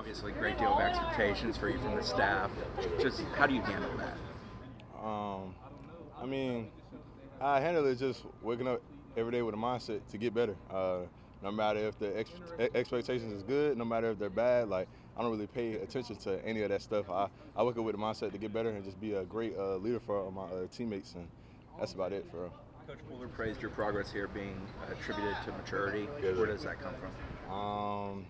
Obviously, great deal of expectations for you from the staff. Just how do you handle that? I mean, I handle it just waking up every day with a mindset to get better. No matter if the expectations is good, no matter if they're bad, like I don't really pay attention to any of that stuff. I wake up with a mindset to get better and just be a great leader for my teammates, and that's about it for real. Coach Fuller praised your progress here being attributed to maturity. Yes. Where does that come from?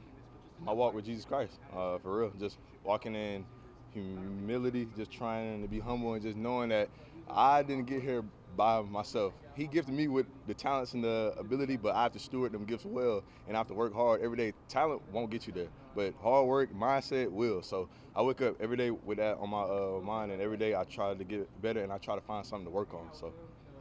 My walk with Jesus Christ, for real. Just walking in humility, just trying to be humble and just knowing that I didn't get here by myself. He gifted me with the talents and the ability, but I have to steward them gifts well, and I have to work hard every day. Talent won't get you there, but hard work, mindset will. So I wake up every day with that on my mind, and every day I try to get better, and I try to find something to work on. So.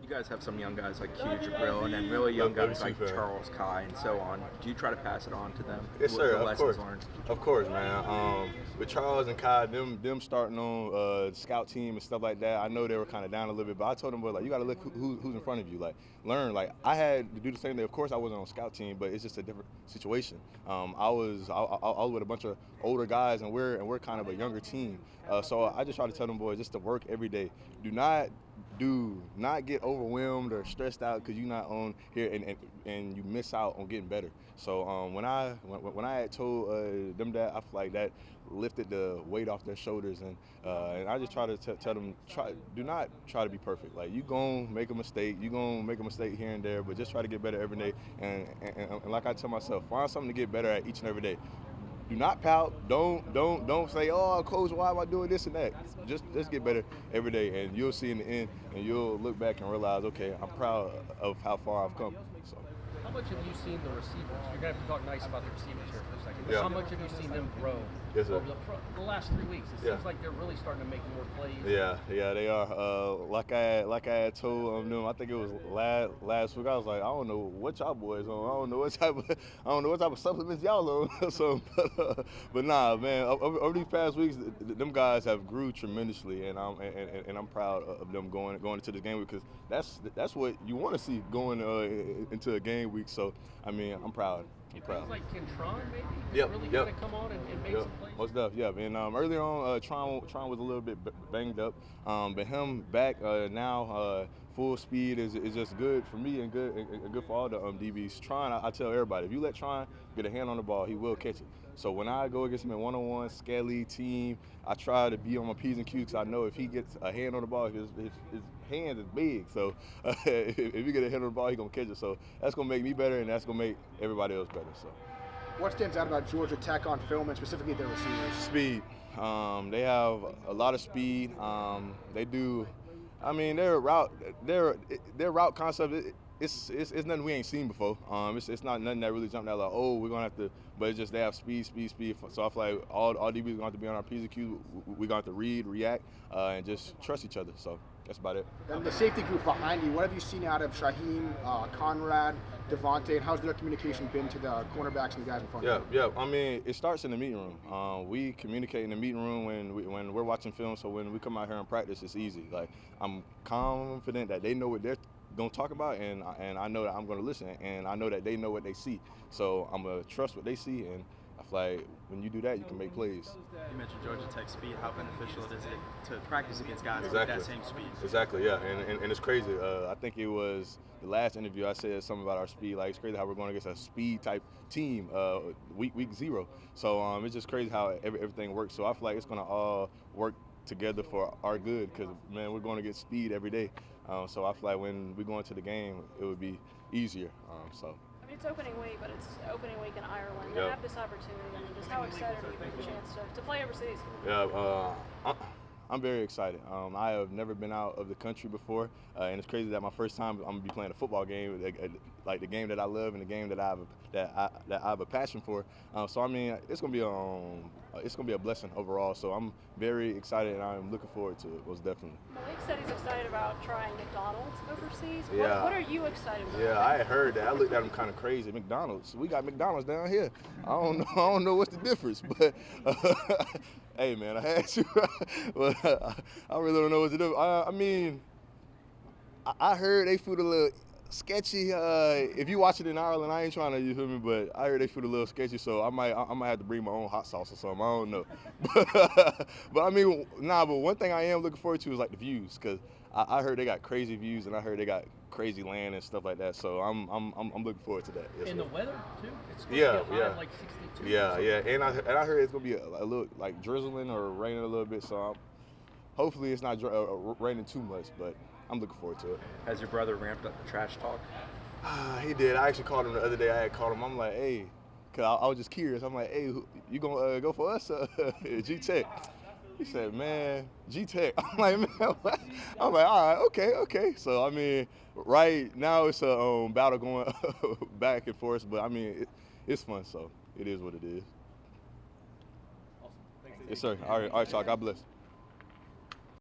You guys have some young guys like Q Jabril, and then really young guys like Charles Kai and so on. Do you try to pass it on to them? Yes, sir. The lessons learned? Of course, man. With Charles and Kai, them starting on the scout team and stuff like that, I know they were kind of down a little bit, but I told them, like, you got to look who's in front of you. Like, learn. Like, I had to do the same thing. Of course, I wasn't on scout team, but it's just a different situation. I was with a bunch of older guys, and we're kind of a younger team. So I just try to tell them boys just to work every day. Do not get overwhelmed or stressed out because you're not on here and you miss out on getting better. So when I had told them that, I feel like that lifted the weight off their shoulders, and I just try to tell them, do not try to be perfect. Like, you gonna make a mistake, here and there, but just try to get better every day. And like I tell myself, find something to get better at each and every day. Do not pout. Don't say, "Oh, coach, why am I doing this and that?" Just get better every day, and you'll see in the end, and you'll look back and realize, okay, I'm proud of how far I've come. So. How much have you seen the receivers? You're going to have to talk nice about the receivers here for a second. Yeah. How much have you seen them grow over the last 3 weeks? It seems like they're really starting to make more plays. Yeah, they are. Like I had told them, I think it was last week. I was like, I don't know what y'all boys on. I don't know what type of supplements y'all on. So, but nah, man. Over these past weeks, them guys have grew tremendously, and I'm proud of them going into the game, because that's what you want to see going into a game week. So, I mean, I'm proud. It feels like Kentron maybe really yep. going to come on and make some plays. Most definitely, And earlier on, Tron was a little bit banged up, but him back now, full speed is just good for me and good for all the DBs. Tron, I tell everybody, if you let Tron get a hand on the ball, he will catch it. So when I go against him in one-on-one, scaly team, I try to be on my P's and Q's, because I know if he gets a hand on the ball, his hand is big. So if you get a hand on the ball, he's going to catch it. So that's going to make me better, and that's going to make everybody else better. So. What stands out about Georgia Tech on film, and specifically their receivers? Speed. They have a lot of speed. They do. I mean, their route concept. It's nothing we ain't seen before. It's not nothing that really jumped out like, oh, we're gonna have to. But it's just they have speed. So I feel like all DBs are gonna have to be on our P's and Q's. We're gonna have to read, react, and just trust each other. So that's about it. And the safety group behind you, what have you seen out of Shaheem, Conrad, Devontae, and how's their communication been to the cornerbacks and the guys in front of them? Yeah. I mean, it starts in the meeting room. We communicate in the meeting room when we're watching film. So when we come out here and practice, it's easy. Like, I'm confident that they know what they're going to talk about, and I know that I'm going to listen, and I know that they know what they see. So I'm going to trust what they see, and I feel like when you do that, you can make plays. You mentioned Georgia Tech speed. How beneficial is it to practice against guys with that same speed? Exactly, yeah, and it's crazy. I think it was the last interview I said something about our speed. Like, it's crazy how we're going against a speed type team week 0. So it's just crazy how everything works. So I feel like it's going to all work together for our good, because, man, we're going to get speed every day. So I feel like when we go into the game, it would be easier. I mean, it's opening week, but it's opening week in Ireland. To have this opportunity, I mean, just how excited are you for the chance to play overseas? Yeah, I'm very excited. I have never been out of the country before, and it's crazy that my first time I'm gonna be playing a football game, like the game that I love and the game that I have a passion for. So I mean, it's gonna be a blessing overall. So I'm very excited, and I'm looking forward to it. Most definitely. Malik said he's excited about trying McDonald's overseas. Yeah. What are you excited about? Yeah, I heard that. I looked at him kind of crazy. McDonald's. We got McDonald's down here. I don't know what's the difference, but hey, man, I had to. But I really don't know what to do. I mean, I heard they food a sketchy. If you watch it in Ireland, I ain't trying to, you feel me, but I heard they feel a little sketchy, so I might have to bring my own hot sauce or something. I don't know. But I mean, but one thing I am looking forward to is like the views, because I heard they got crazy views and I heard they got crazy land and stuff like that. So I'm looking forward to that. And the weather too. It's supposed to Yeah, get high yeah. of like 62. Yeah, yeah. And I heard it's gonna be a little like drizzling or raining a little bit. So hopefully it's not raining too much, but I'm looking forward to it. Has your brother ramped up the trash talk? He did. I actually called him the other day. I had called him. I'm like, hey, cause I was just curious. I'm like, hey, you gonna go for us? G-Tech. He said, man, G-Tech. I'm like, man, what? I'm like, all right, okay. So, I mean, right now it's a battle going back and forth, but I mean, it's fun, so it is what it is. Awesome. Thanks. Yes, sir. All right, y'all. God bless.